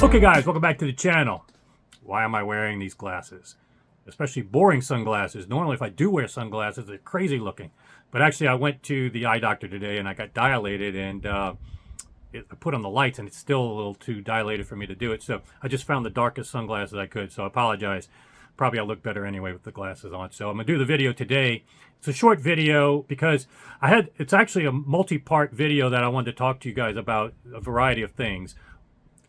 Okay guys, welcome back to the channel. Why am I wearing these glasses? Especially boring sunglasses. Normally if I do wear sunglasses, they're crazy looking. But actually I went to the eye doctor today and I got dilated and I put on the lights and it's still a little too dilated for me to do it. So I just found the darkest sunglasses I could, so I apologize. Probably I'll look better anyway with the glasses on. So I'm gonna do the video today. It's a short video because it's actually a multi-part video that I wanted to talk to you guys about a variety of things.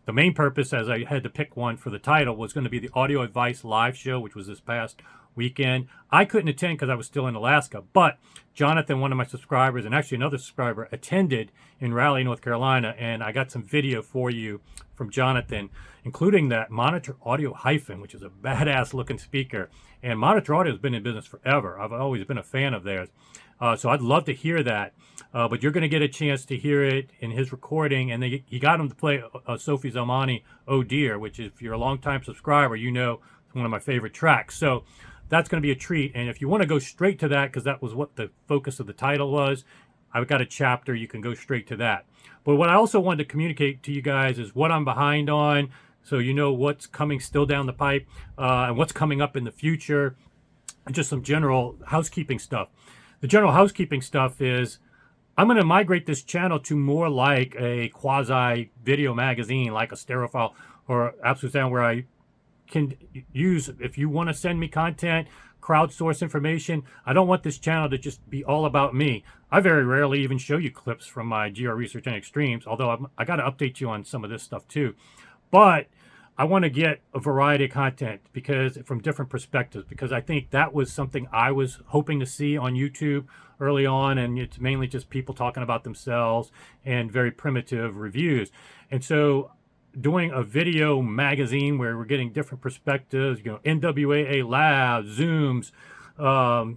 The main purpose, as I had to pick one for the title, was going to be the Audio Advice live show, which was this past weekend. I couldn't attend because I was still in Alaska, but Jonathan, one of my subscribers, and actually another subscriber, attended in Raleigh, North Carolina, and I got some video for you from Jonathan, including that Monitor Audio Hyphn, which is a badass looking speaker. And Monitor Audio has been in business forever. I've always been a fan of theirs. So I'd love to hear that. But you're going to get a chance to hear it in his recording. And he got him to play Sophie Zelmani, Oh Dear, which is, if you're a longtime subscriber, you know it's one of my favorite tracks. So that's going to be a treat. And if you want to go straight to that, because that was what the focus of the title was, I've got a chapter, you can go straight to that. But what I also wanted to communicate to you guys is what I'm behind on, so you know what's coming still down the pipe and what's coming up in the future, and just some general housekeeping stuff. The general housekeeping stuff is I'm going to migrate this channel to more like a quasi video magazine, like a Stereophile or Absolute Sound, where I can use, if you want to send me content, crowdsource information. I don't want this channel to just be all about me. I very rarely even show you clips from my GR Research and Extremes, although I got to update you on some of this stuff too. But I want to get a variety of content because from different perspectives, because I think that was something I was hoping to see on YouTube early on, and it's mainly just people talking about themselves and very primitive reviews. And so doing a video magazine where we're getting different perspectives, you know, NWAA labs, Zooms,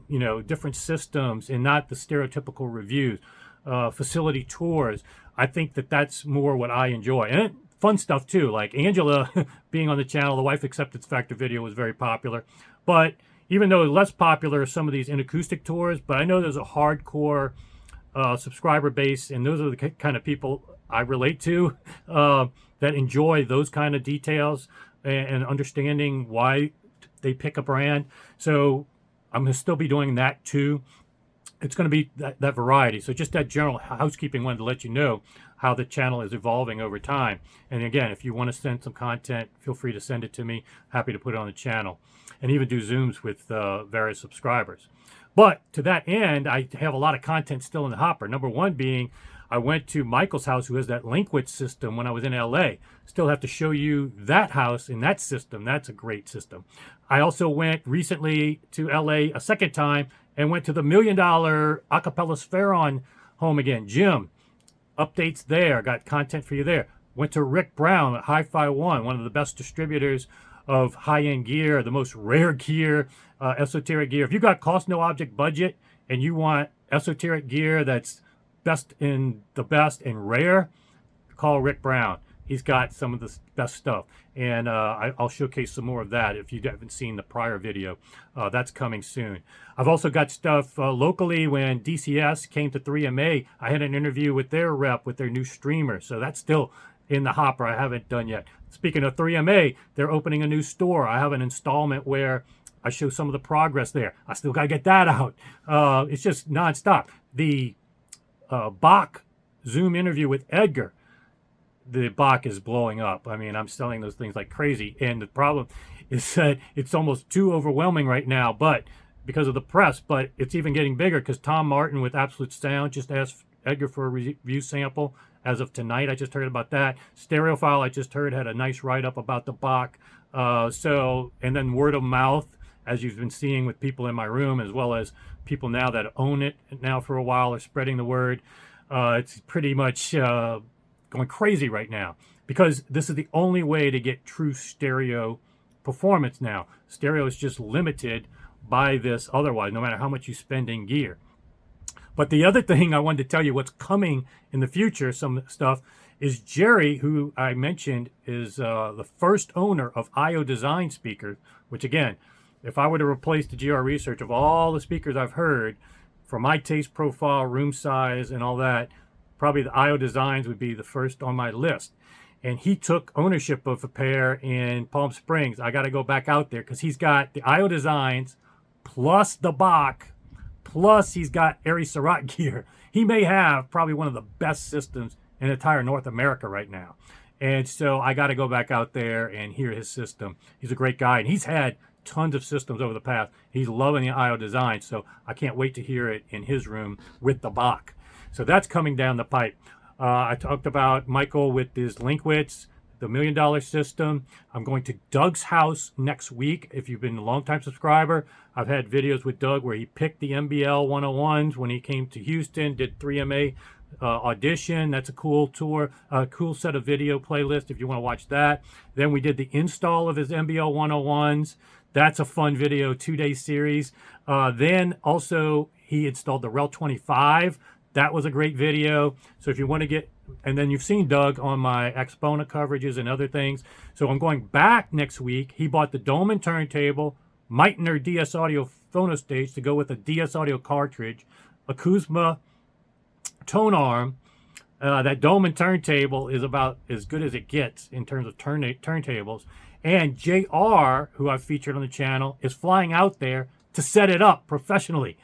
you know, different systems, and not the stereotypical reviews, facility tours. I think that that's more what I enjoy. And fun stuff too, like Angela being on the channel, the Wife Acceptance Factor video was very popular. But even though less popular are some of these in acoustic tours, but I know there's a hardcore subscriber base, and those are the kind of people I relate to that enjoy those kind of details and understanding why they pick a brand. So I'm going to still be doing that too. It's going to be that variety. So just that general housekeeping, wanted to let you know how the channel is evolving over time. And again, if you want to send some content, feel free to send it to me. Happy to put it on the channel and even do Zooms with various subscribers. But to that end, I have a lot of content still in the hopper. Number one being, I went to Michael's house, who has that Linkwitz system, when I was in LA. Still have to show you that house in that system. That's a great system. I also went recently to LA a second time and went to the Million Dollar Acapella Sphaerons home again. Jim, updates there. Got content for you there. Went to Rick Brown at Hi-Fi One, one of the best distributors of high-end gear, the most rare gear, esoteric gear. If you got cost no object budget and you want esoteric gear that's best in the best and rare, call Rick Brown. He's got some of the best stuff, and I'll showcase some more of that if you haven't seen the prior video. That's coming soon. I've also got stuff locally. When DCS came to 3MA, I had an interview with their rep with their new streamer, so that's still in the hopper. I haven't done yet. Speaking of 3MA, they're opening a new store. I have an installment where I show some of the progress there. I still got to get that out. It's just nonstop. The Bacch Zoom interview with Edgar, the Bacch is blowing up. I mean, I'm selling those things like crazy. And the problem is that it's almost too overwhelming right now, but because of the press, but it's even getting bigger because Tom Martin with Absolute Sound just asked Edgar for a review sample as of tonight. I just heard about that. Stereophile, I just heard, had a nice write-up about the Bacch. And then word of mouth, as you've been seeing with people in my room, as well as people now that own it now for a while are spreading the word. It's pretty much going crazy right now because this is the only way to get true stereo performance now. Stereo is just limited by this otherwise, no matter how much you spend in gear. But the other thing I wanted to tell you what's coming in the future, some stuff, is Jerry, who I mentioned is the first owner of IO Design speakers, which again, if I were to replace the GR Research of all the speakers I've heard, for my taste profile, room size, and all that, probably the IO Designs would be the first on my list. and he took ownership of a pair in Palm Springs. I got to go back out there because he's got the IO Designs plus the Bacch, plus he's got Ari Sarat gear. He may have probably one of the best systems in entire North America right now. And so I got to go back out there and hear his system. He's a great guy, and he's had tons of systems over the past. He's loving the IO design, so I can't wait to hear it in his room with the Bacch. So that's coming down the pipe. I talked about Michael with his Linkwitz, the $1 Million system. I'm going to Doug's house next week. If you've been a long-time subscriber, I've had videos with Doug where he picked the MBL 101s when he came to Houston, did 3MA audition. That's a cool tour, a cool set of video playlist if you want to watch that. Then we did the install of his MBL 101s. That's a fun video, 2-day series. Then also he installed the Rel 25. That was a great video. So if you want to get, and then you've seen Doug on my Exponent coverages and other things. So I'm going back next week. He bought the Dolman turntable, Meitner DS Audio phono stage to go with a DS Audio cartridge, a Kuzma tone arm. That Dolman turntable is about as good as it gets in terms of turntables. And JR, who I've featured on the channel, is flying out there to set it up professionally.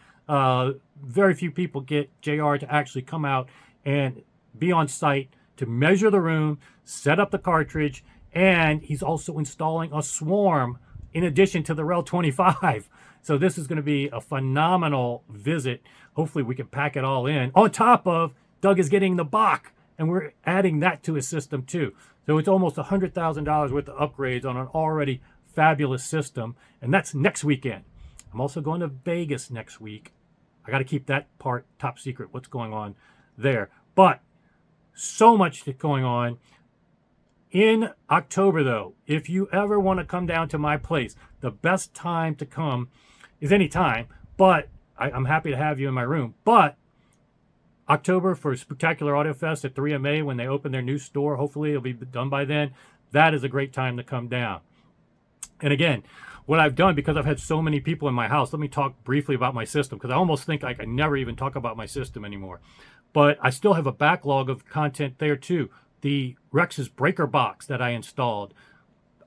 Very few people get JR to actually come out and be on site to measure the room, set up the cartridge, and he's also installing a Swarm in addition to the Rel 25. So this is going to be a phenomenal visit. Hopefully we can pack it all in. On top of, Doug is getting the Bacch, and we're adding that to his system too. So it's almost $100,000 worth of upgrades on an already fabulous system, and that's next weekend. I'm also going to Vegas next week. I got to keep that part top secret, what's going on there. But so much going on. In October, though, if you ever want to come down to my place, the best time to come is any time, but I'm happy to have you in my room. But October for Spectacular Audio Fest at 3MA when they open their new store, hopefully it'll be done by then. That is a great time to come down. And again, what I've done, because I've had so many people in my house, let me talk briefly about my system, because I almost think I can never even talk about my system anymore. But I still have a backlog of content there too. The Rex's breaker box that I installed,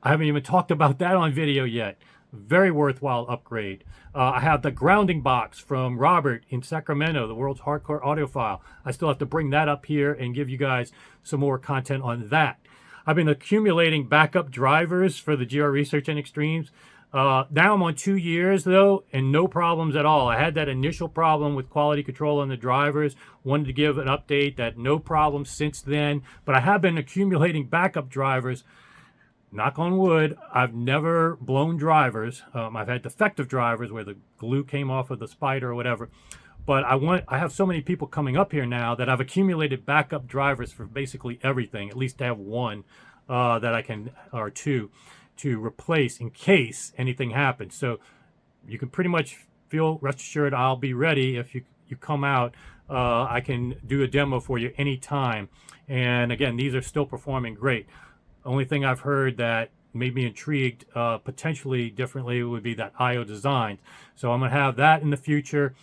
I haven't even talked about that on video yet. Very worthwhile upgrade. I have the grounding box from Robert in Sacramento, the world's hardcore audiophile. I still have to bring that up here and give you guys some more content on that. I've been accumulating backup drivers for the GR Research and Extremes. Now I'm on 2 years though, and no problems at all. I had that initial problem with quality control on the drivers. Wanted to give an update that no problems since then, but I have been accumulating backup drivers. Knock on wood, I've never blown drivers. I've had defective drivers where the glue came off of the spider or whatever. But I have so many people coming up here now that I've accumulated backup drivers for basically everything. At least I have one that I can, or two, to replace in case anything happens. So you can pretty much rest assured I'll be ready if you come out. I can do a demo for you anytime. And again, these are still performing great. Only thing I've heard that made me intrigued potentially differently would be that IO design. So I'm going to have that in the future.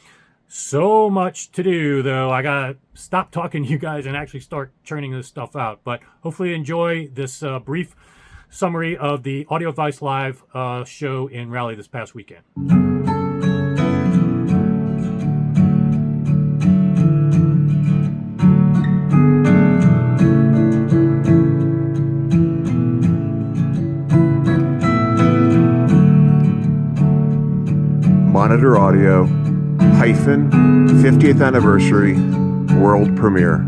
So much to do, though. I got to stop talking to you guys and actually start churning this stuff out. But hopefully you enjoy this brief summary of the Audiophile Live show in Raleigh this past weekend. Monitor Audio, Hyphn, 50th Anniversary, World Premiere.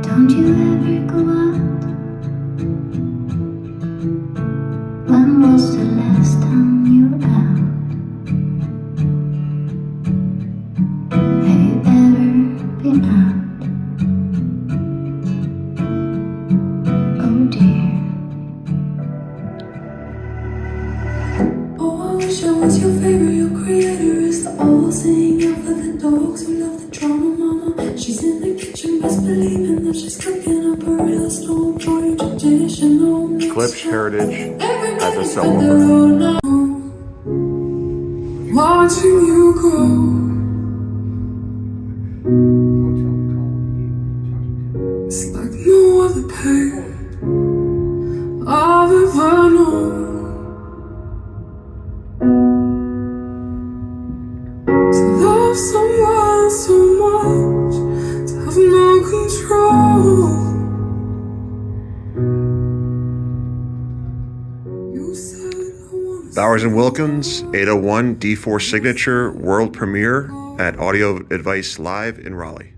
Don't you ever go out? When was the last time you were out? Have you ever been out? Oh dear. Oh, I wish I was your favorite. Your creator is the old saying out for the dogs who love the drama mama. She's in the kitchen, best believing that she's cooking up a real stone for your traditional Klipsh Heritage as a subwoofer. watching you go. It's like no other pain I've ever known. To love someone so much, to have no control. You said I wanna Bowers & Wilkins, 801 D4 Signature, world premiere at Audio Advice Live in Raleigh.